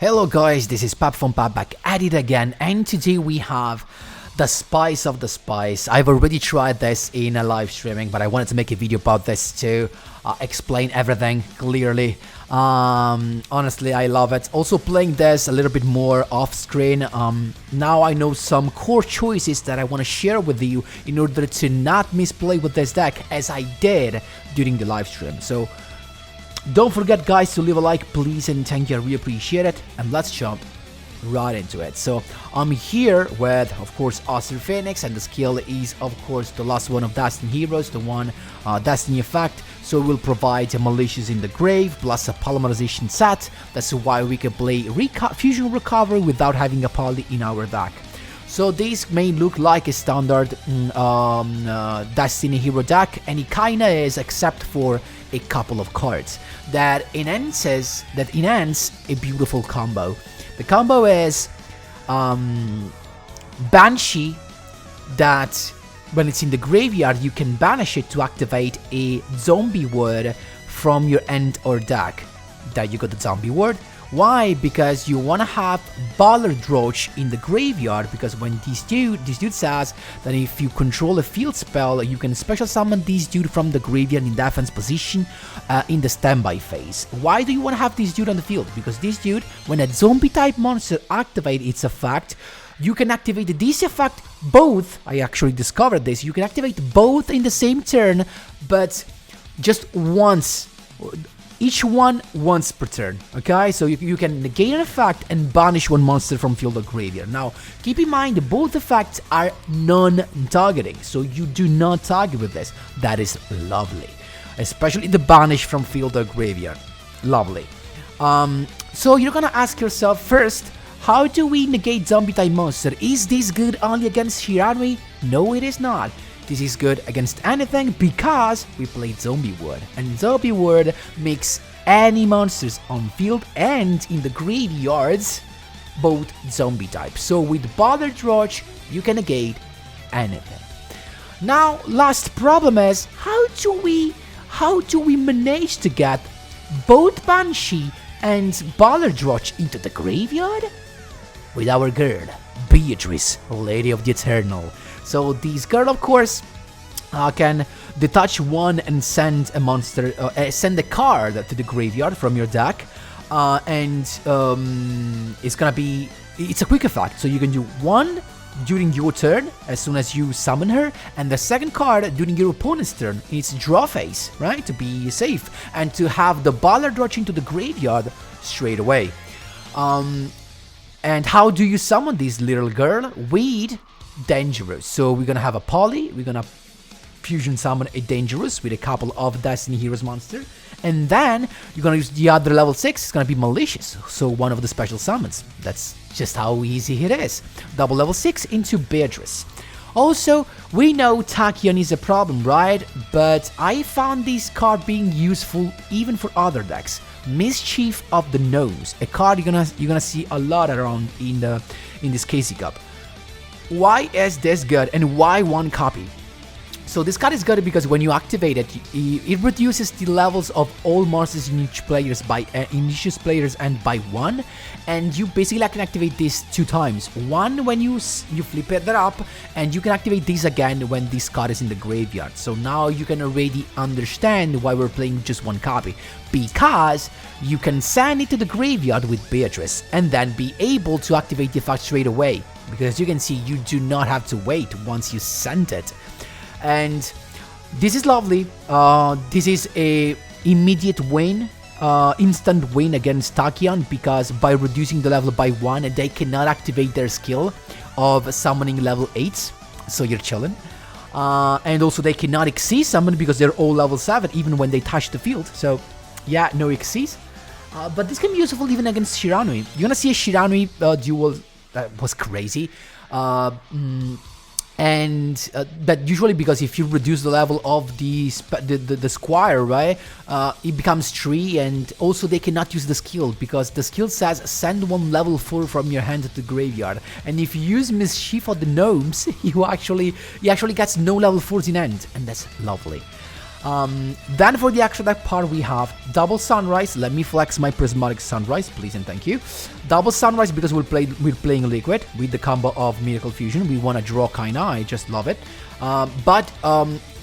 Hello guys, this is Pap from Pap back at it again, and today we have the spice of the spice. I've already tried this in a live streaming, but I wanted to make a video about this to explain everything clearly. Honestly, I love it. Also playing this a little bit more off screen. Now I know some core choices that I want to share with you in order to not misplay with this deck as I did during the live stream. So don't forget guys to leave a like please and thank you, I really appreciate it, and let's jump right into it. So I'm here with of course Acer Phoenix, and the skill is of course the last one of Destiny Heroes, the one Destiny effect. So it will provide a Malicious in the Grave plus a polymerization set. That's why we can play Fusion Recovery without having a poly in our deck. So this may look like a standard Destiny Hero deck, and it kinda is, except for a couple of cards that enhance a beautiful combo. The combo is Banshee, that when it's in the graveyard you can banish it to activate a zombie word from your end or deck. There you got the zombie word. Why? Because you want to have Ballard Roach in the graveyard, because when this dude says that if you control a field spell, you can special summon this dude from the graveyard in defense position in the standby phase. Why do you want to have this dude on the field? Because this dude, when a zombie type monster activates its effect, you can activate this effect both. I actually discovered this. You can activate both in the same turn, but just once. Each one once per turn, okay? So you can negate an effect and banish one monster from field or graveyard. Now, keep in mind both effects are non-targeting, so you do not target with this. That is lovely. Especially the banish from field or graveyard. Lovely. So you're gonna ask yourself first, how do we negate zombie type monster? Is this good only against Shiranui? No, it is not. This is good against anything because we played Zombie Word, and Zombie Word makes any monsters on field and in the graveyards both zombie type. So with Ballard Roach you can negate anything. Now last problem is how do we manage to get both Banshee and Ballard Roach into the graveyard? With our girl Beatrice, Lady of the Eternal. So this girl, of course, can detach one and send a monster, send a card to the graveyard from your deck, and it's a quick effect. So you can do one during your turn as soon as you summon her, and the second card during your opponent's turn. It's draw phase, right? To be safe and to have the Ballard Roach into the graveyard straight away. And how do you summon this little girl? With Dangerous. So we're gonna have a poly, we're gonna fusion summon a Dangerous with a couple of Destiny Heroes monster, and then you're gonna use the other level 6, it's gonna be Malicious, so one of the special summons. That's just how easy it is. Double level 6 into Beatrice. Also, we know Tachyon is a problem, right? But I found this card being useful even for other decks. Mischief of the Gnomes, a card you're gonna see a lot around in this KC Cup. Why is this good and why one copy? So this card is good because when you activate it, it reduces the levels of all monsters in each players and by one, and you basically can activate this 2 times. One when you flip it up, and you can activate this again when this card is in the graveyard. So now you can already understand why we're playing just one copy, because you can send it to the graveyard with Beatrice and then be able to activate the effect straight away. Because as you can see, you do not have to wait once you send it. And this is lovely. This is a immediate win, instant win against Tachyon, because by reducing the level by 1, they cannot activate their skill of summoning level 8s, so you're chilling. And also they cannot exceed summon because they're all level 7 even when they touch the field, so yeah, no exceeds. But this can be useful even against Shiranui. You're gonna see a Shiranui duel that was crazy. But usually because if you reduce the level of the squire, right, it becomes 3, and also they cannot use the skill because the skill says send one level 4 from your hand to the graveyard, and if you use Mischief of the Gnomes, he actually gets no level 4s in hand, and that's lovely. Then for the extra deck part, we have double Sunrise. Let me flex my Prismatic Sunrise, please and thank you. Double Sunrise because we're playing Liquid with the combo of Miracle Fusion. We want to draw kinda, I just love it. But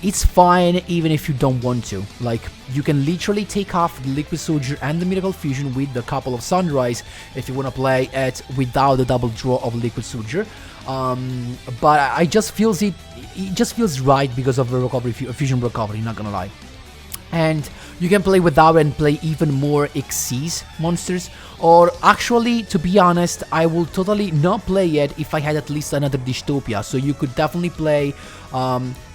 it's fine even if you don't want to. Like, you can literally take off the Liquid Soldier and the Miracle Fusion with the couple of Sunrise if you want to play it without the double draw of Liquid Soldier. But I just feels it just feels right because of the recovery, fusion recovery, not gonna lie. And you can play without and play even more Xyz monsters. Or actually, to be honest, I will totally not play it if I had at least another Dystopia. So you could definitely play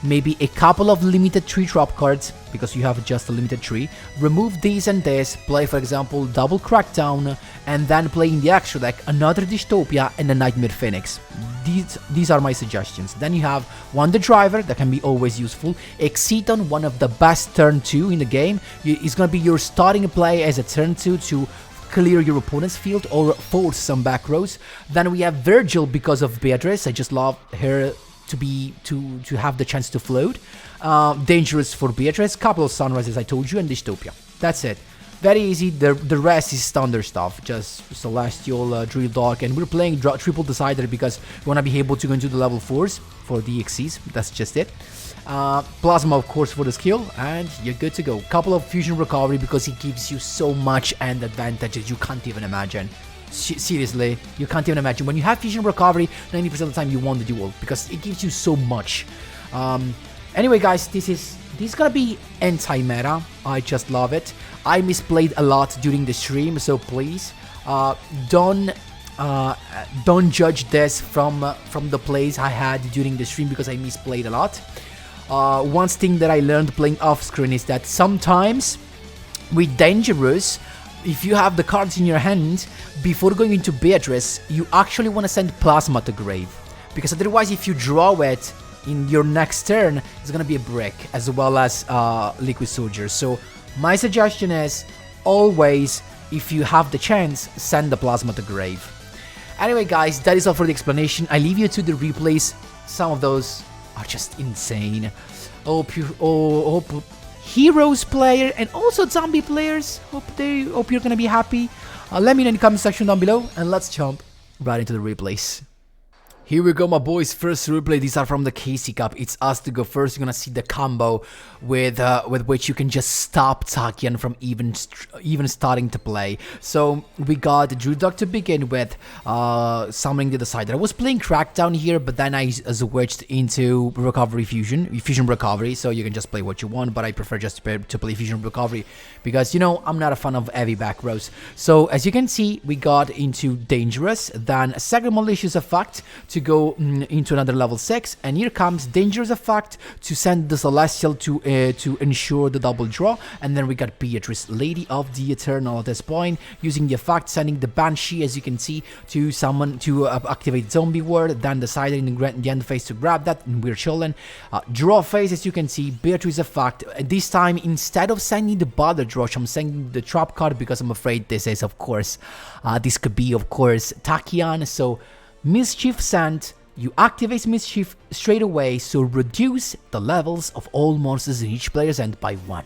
maybe a couple of limited tree drop cards, because you have just a limited tree. Remove these and this, play for example double Crackdown, and then play in the extra deck another Dystopia and a Nightmare Phoenix. These are my suggestions. Then you have Wonder Driver, that can be always useful. Exciton, one of the best turn 2 in the game. It's gonna be your starting play as a turn 2 to clear your opponent's field or force some back rows. Then we have Virgil because of Beatrice. I just love her to have the chance to float. Dangerous for Beatrice. Couple of Sunrises I told you, and Dystopia. That's it. Very easy. The rest is standard stuff. Just Celestial, Drill Dog, and we're playing Triple Decider because we want to be able to go into the level 4s for the Xyz. That's just it. Plasma, of course, for the skill, and you're good to go. Couple of Fusion Recovery because it gives you so much and advantages you can't even imagine. Seriously, you can't even imagine. When you have Fusion Recovery, 90% of the time you won the duel because it gives you so much. Anyway, guys, this is gonna be anti-meta. I just love it. I misplayed a lot during the stream, so please don't judge this from the plays I had during the stream because I misplayed a lot. One thing that I learned playing off screen is that sometimes with Dangerous, if you have the cards in your hand before going into Beatrice, you actually want to send Plasma to grave, because otherwise if you draw it in your next turn, it's gonna be a brick as well as Liquid Soldier. So my suggestion is always, if you have the chance, send the Plasma to grave. Anyway, guys, that is all for the explanation. I leave you to the replays. Some of those are just insane. Hope Heroes player and also zombie players, hope you're gonna be happy. Let me know in the comment section down below, and let's jump right into the replays. Here we go, my boys. First replay. These are from the KC Cup. It's us to go first. You're gonna see the combo with which you can just stop Tachyon from even starting to play. So we got Drew Dog to begin with, summoning the Decider. I was playing Crackdown here, but then I switched into Fusion Recovery. So you can just play what you want, but I prefer just to play Fusion Recovery because, you know, I'm not a fan of heavy back rows. So as you can see, we got into Dangerous, then Second Malicious Effect to go into another level 6, and here comes Dangerous Effect to send the Celestial to ensure the double draw, and then we got Beatrice, Lady of the Eternal at this point, using the effect, sending the Banshee, as you can see, to summon, to activate Zombie Ward, then Decider in the end phase to grab that, and we're chilling. Draw phase, as you can see, Beatrice Effect. This time, instead of sending the Bother Draw, I'm sending the Trap card because I'm afraid this is, of course, this could be, of course, Tachyon. So Mischief sent, you activate Mischief straight away, so reduce the levels of all monsters in each player's end by 1.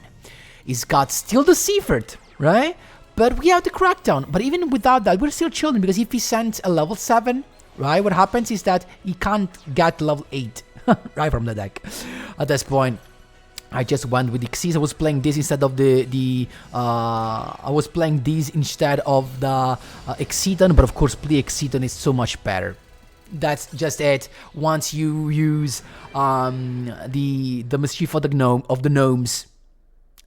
It's got still the Seaford, right? But we have the Crackdown. But even without that, we're still chilling, because if he sends a level 7, right, what happens is that he can't get level 8 right from the deck. At this point, I just went with the Xyz. I was playing this instead of the Exciton, but of course play Exciton is so much better. That's just it. Once you use the Mischief of the Gnomes,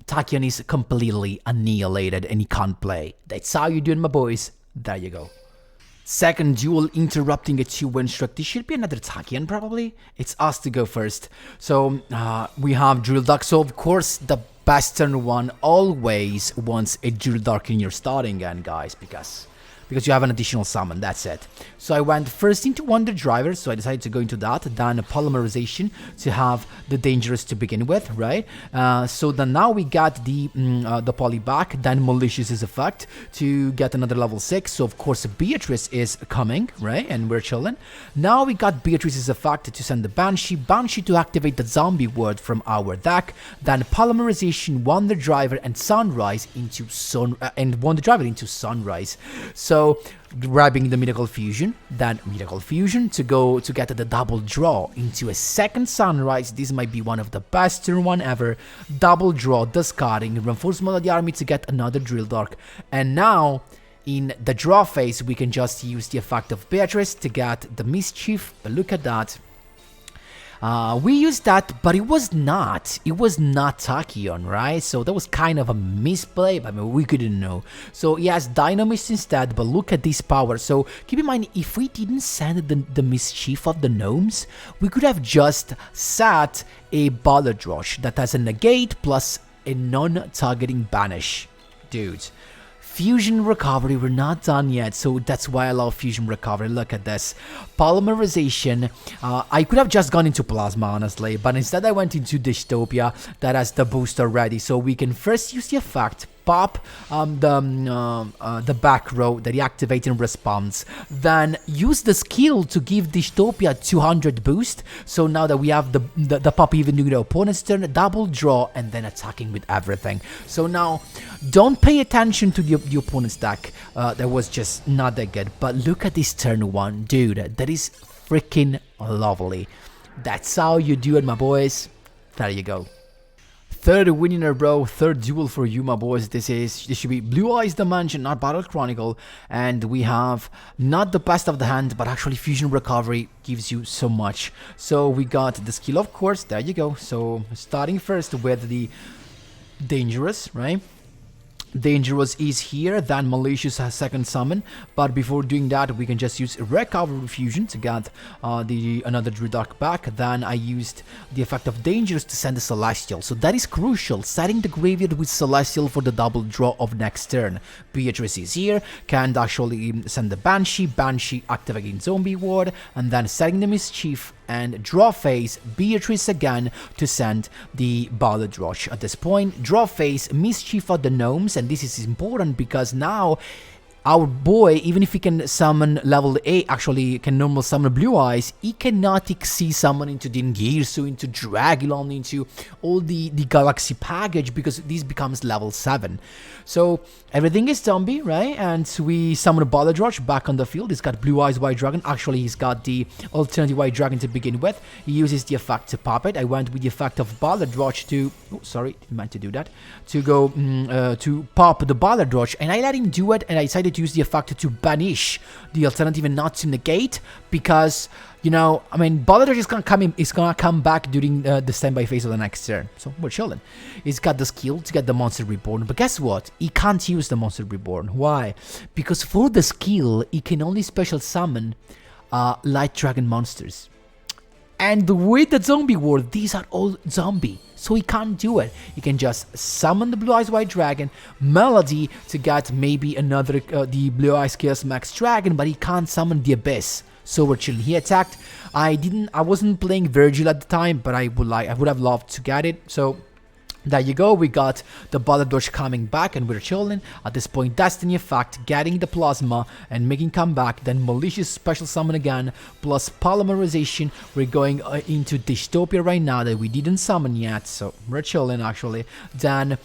Tachyon is completely annihilated and he can't play. That's how you do it, my boys. There you go. Second duel, interrupting a 2-win streak. This should be another Tachyon, probably. It's us to go first. So we have Drill Duck. So of course the best turn one always wants a Drill Duck in your starting end, guys, because because you have an additional summon, that's it. So I went first into Wonder Driver, so I decided to go into that, then Polymerization to have the Dangerous to begin with, right? So then now we got the Poly back, then Malicious's effect to get another level 6, so of course Beatrice is coming, right? And we're chilling. Now we got Beatrice's effect to send the Banshee to activate the zombie word from our deck, then Polymerization, Wonder Driver, and Sunrise into Wonder Driver into Sunrise. So grabbing the Miracle Fusion, then Miracle Fusion to go to get the double draw into a second Sunrise. This might be one of the best turn 1 ever. Double draw, discarding, reinforcement of the army to get another Drill Dark. And now, in the draw phase, we can just use the effect of Beatrice to get the Mischief. But look at that. We used that, but it was not Tachyon, right? So that was kind of a misplay, but I mean, we couldn't know. So yes, Dynamist instead, but look at this power. So keep in mind, if we didn't send the Mischief of the Gnomes, we could have just sat a Ballad Rush that has a negate plus a non-targeting banish. Dude. Fusion Recovery, we're not done yet, so that's why I love Fusion Recovery. Look at this. Polymerization, I could have just gone into Plasma, honestly, but instead I went into Dystopia that has the boost already, so we can first use the effect, pop the back row, the reactivating response, then use the skill to give Dystopia 200 boost, so now that we have the pop even during the opponent's turn, double draw, and then attacking with everything. So now, don't pay attention to the opponent's deck, that was just not that good, but look at this turn 1, dude, that is freaking lovely. That's how you do it, my boys. There you go. Third win in a row, third duel for you, my boys. This should be Blue Eyes Dimension, not Battle Chronicle, and we have not the best of the hand, but actually Fusion Recovery gives you so much. So we got the skill, of course, there you go. So starting first with the Dangerous, right? Dangerous is here, then Malicious has second summon, but before doing that we can just use Recovery Fusion to get another Drill Dark back. Then I used the effect of Dangerous to send the Celestial, so that is crucial, setting the graveyard with Celestial for the double draw of next turn. Beatrice is here, can actually send the Banshee activating Zombie Ward, and then setting the Mischief and draw phase, Beatrice again to send the Ballad Rush. At this point, draw phase, Mischief of the Gnomes, and this is important because now our boy, even if he can summon level 8, actually can normal summon Blue Eyes, he cannot exceed summon into Dingirsu, into Dragulon, into all the Galaxy package, because this becomes level 7. So everything is zombie, right? And we summon a Ballad Rush back on the field. He's got Blue Eyes White Dragon. Actually, he's got the alternative White Dragon to begin with. He uses the effect to pop it. I went with the effect of Ballad Rush to... Oh, sorry, didn't meant to do that. To go to pop the Ballad Rush, and I let him do it, and I decided to use the effect to banish the alternative and not to negate, because, you know, I mean, Ballad Rush is gonna come back during the standby phase of the next turn, so we're chilling. He's got the skill to get the Monster Reborn, but guess what? He can't use the Monster Reborn. Why? Because for the skill, he can only special summon Light Dragon monsters. And with the Zombie Ward, these are all zombie, so he can't do it. He can just summon the Blue Eyes White Dragon, Melody to get maybe another, the Blue Eyes Chaos Max Dragon, but he can't summon the Abyss. So we're chilling. He attacked. I wasn't playing Virgil at the time, but I would have loved to get it. So there you go, we got the Ballad Rush coming back and we're chilling. At this point, Destiny Effect, getting the Plasma and making comeback, then Malicious Special Summon again, plus Polymerization. We're going into Dystopia right now that we didn't summon yet, so we're chilling actually. Then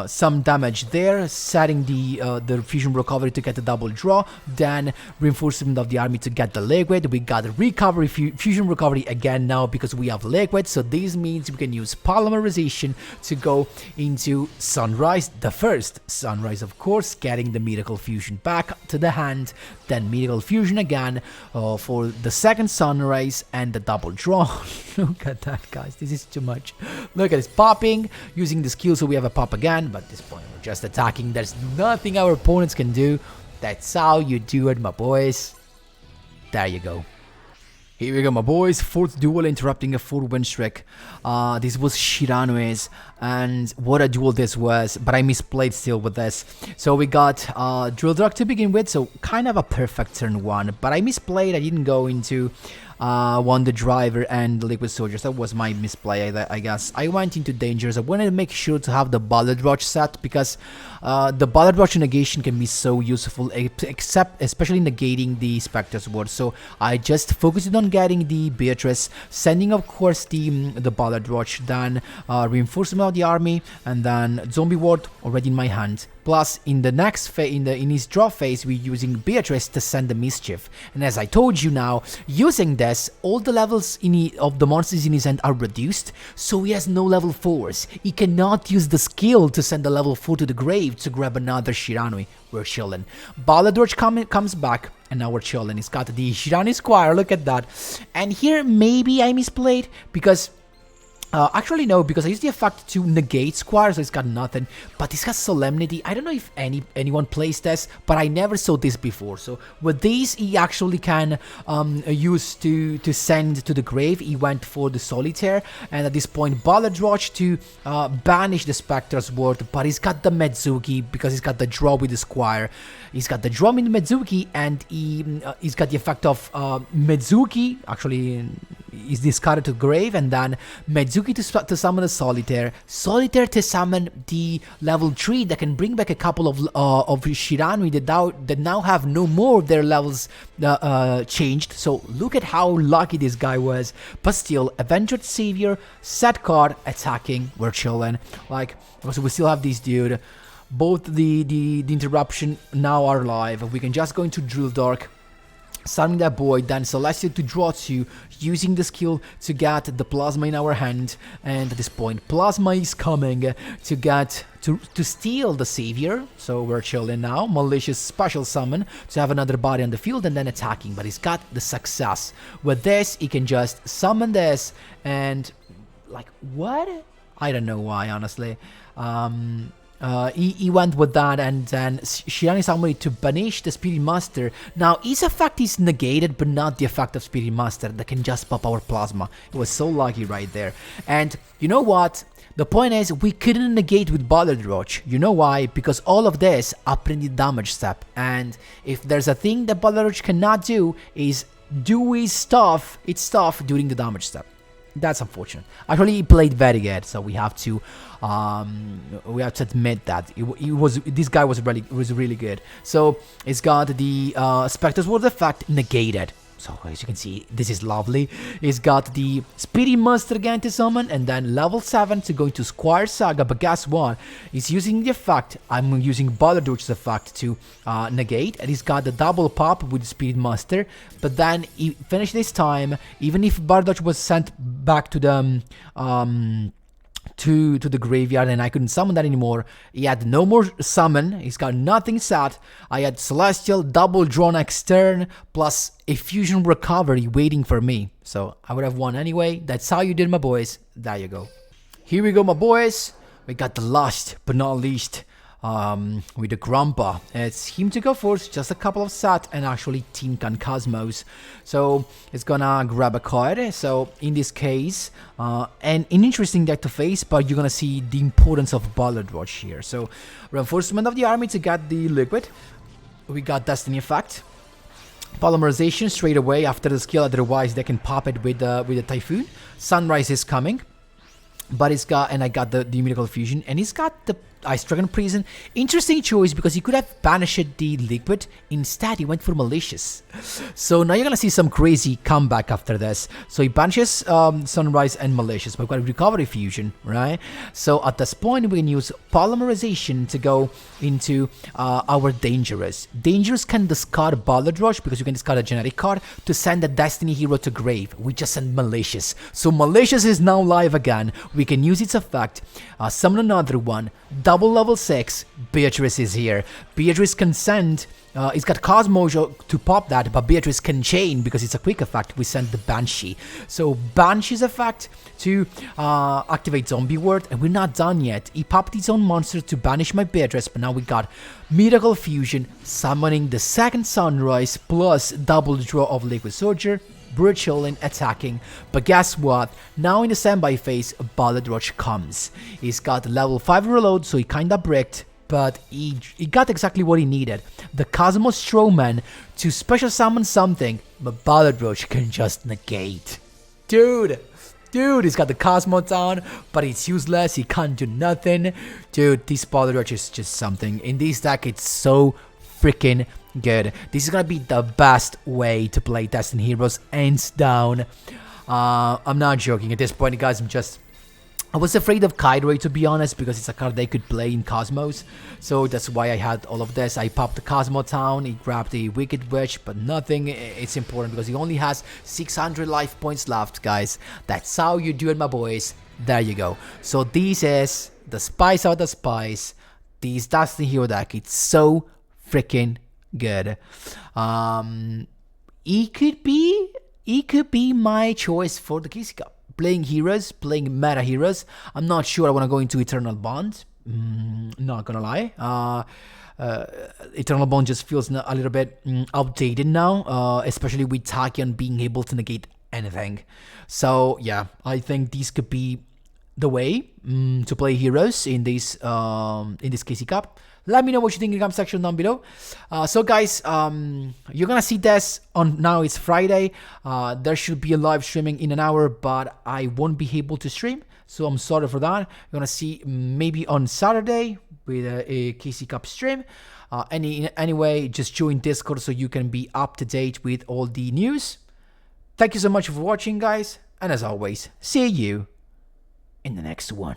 some damage there, setting the Fusion Recovery to get the double draw, then Reinforcement of the Army to get the Liquid. We got Recovery, Fusion Recovery again now because we have Liquid, so this means we can use Polymerization to go into Sunrise, the first Sunrise, of course, getting the Miracle Fusion back to the hand, then Miracle Fusion again for the second Sunrise and the double draw. Look at that, guys, this is too much. Look at this popping, using the skill, so we have a pop again, but at this point we're just attacking. There's nothing our opponents can do. That's how you do it, my boys. There you go. Here we go, my boys. Fourth duel interrupting a 4-win streak. This was Shiranue's, and what a duel this was. But I misplayed still with this. So we got Drill Drug to begin with, so kind of a perfect turn 1. But I misplayed. I didn't go into Wonder Driver and Liquid Soldiers. That was my misplay, I guess. I went into Dangers. I wanted to make sure to have the Bullet Rush set because the Bullet Rush negation can be so useful, except especially negating the Spectre's Ward. So I just focused on getting the Beatrice, sending of course the Bullet Rush, then reinforcement of the army, and then Zombie Ward already in my hand. Plus, in the next phase, in his draw phase, we're using Beatrice to send the Mischief. And as I told you now, using this, all the levels of the monsters in his hand are reduced, so he has no level 4s. He cannot use the skill to send a level 4 to the grave to grab another Shiranui. We're chilling. Bullet Rush comes back, and now we're chilling. He's got the Shirani Squire, look at that. And here, maybe I misplayed, because... actually no, because I used the effect to negate Squire, so it's got nothing. But this has Solemnity. I don't know if anyone plays this, but I never saw this before. So with these, he actually can use to send to the grave. He went for the Solitaire, and at this point, Bullet Rush to banish the Spectre's Ward. But he's got the Medzuki because he's got the draw with the Squire. He's got the draw with the Medzuki, and he's got the effect of Medzuki. Actually, is discarded to grave, and then Medzuki to summon a Solitaire, Solitaire to summon the level 3 that can bring back a couple of Shiranui that now have no more of their levels changed. So look at how lucky this guy was. But still, Avenged Savior, set card, attacking, we're chilling. Like, so we still have this dude. Both the interruption now are live. We can just go into Drill Dark, summoning that boy, then Celestial to draw 2, using the skill to get the Plasma in our hand, and at this point Plasma is coming to get to steal the Savior, so we're chilling now. Malicious special summon to have another body on the field and then attacking, but he's got the success. With this, he can just summon this, and like, what? I don't know why, honestly. He went with that, and then Shirani summoned to banish the Spirit Master. Now, his effect is negated, but not the effect of Spirit Master that can just pop our Plasma. It was so lucky right there. And you know what? The point is, we couldn't negate with Bullet Rush. You know why? Because all of this up in the damage step. And if there's a thing that Bullet Rush cannot do, is do its stuff during the damage step. That's unfortunate. Actually, he played very good, so we have to admit that this guy was really good. So it's got the Spectre's Ward effect negated. So as you can see, this is lovely. It's got the Spirit Monster again to summon, and then level 7 to go into Squire Saga. But guess what? He's using the effect. I'm using Bullet Rush's effect to negate, and he's got the double pop with Spirit Monster. But then he finished this time. Even if Bullet Rush was sent back to the to the graveyard and I couldn't summon that anymore, he had no more summon, he's got nothing set. I had Celestial, double draw next turn, plus a fusion recovery waiting for me. So I would have won anyway. That's how you did, my boys. There you go. Here we go, my boys. We got the last but not least with the Grandpa. It's him to go first, just a couple of sat, and actually Tinkan Cosmos. So it's gonna grab a card. So in this case, an interesting deck to face, but you're gonna see the importance of Bullet Rush here. So reinforcement of the army to get the liquid. We got Destiny effect. Polymerization straight away after the skill, otherwise they can pop it with the Typhoon. Sunrise is coming. But it's got, and I got the Miracle Fusion, and he's got the Ice Dragon Prison. Interesting choice because he could have banished the liquid. Instead, he went for Malicious. So now you're gonna see some crazy comeback after this. So he banishes Sunrise and Malicious, but we've got a Recovery Fusion, right? So at this point, we can use Polymerization to go into our Dangerous. Dangerous can discard Bullet Rush because you can discard a generic card to send a Destiny Hero to grave. We just send Malicious. So Malicious is now live again. We can use its effect, summon another one. Double level 6, Beatrice is here. Beatrice can send It's got Cosmojo to pop that, but Beatrice can chain because it's a quick effect. We send the Banshee. So Banshee's effect to activate Zombie Word, and we're not done yet. He popped his own monster to banish my Beatrice, but now we got Miracle Fusion, summoning the second Sunrise, plus double draw of Liquid Soldier, Bird Chilling, attacking. But guess what? Now in the standby phase, Bullet Rush comes. He's got level 5 reload, so he kinda bricked, but he got exactly what he needed. The Cosmos Strawman to special summon something, but Bullet Rush can just negate. Dude, he's got the Cosmo down, but it's useless, he can't do nothing. Dude, this Bullet Rush is just something. In this deck, it's so freaking good. This is gonna be the best way to play Destiny Heroes, hands down. I'm not joking at this point, guys. I was afraid of Kairai, to be honest, because it's a card they could play in Cosmos. So that's why I had all of this. I popped the Cosmo Town, he grabbed the Wicked Witch, but nothing. It's important because he only has 600 life points left, guys. That's how you do it, my boys. There you go. So this is the spice out of the spice. This Destiny Hero deck. It's so freaking good. He could be my choice for the KC Cup. Playing heroes, playing meta heroes. I'm not sure I want to go into Eternal Bond. Not gonna lie. Eternal Bond just feels a little bit outdated now, especially with Tachyon being able to negate anything. So yeah, I think this could be the way to play heroes in this KC Cup. Let me know what you think in the comment section down below. So guys, you're gonna see this on, now it's Friday. There should be a live streaming in an hour, but I won't be able to stream, so I'm sorry for that. You're gonna see maybe on Saturday with a KC Cup stream. Anyway, just join Discord so you can be up to date with all the news. Thank you so much for watching, guys, and as always, see you in the next one.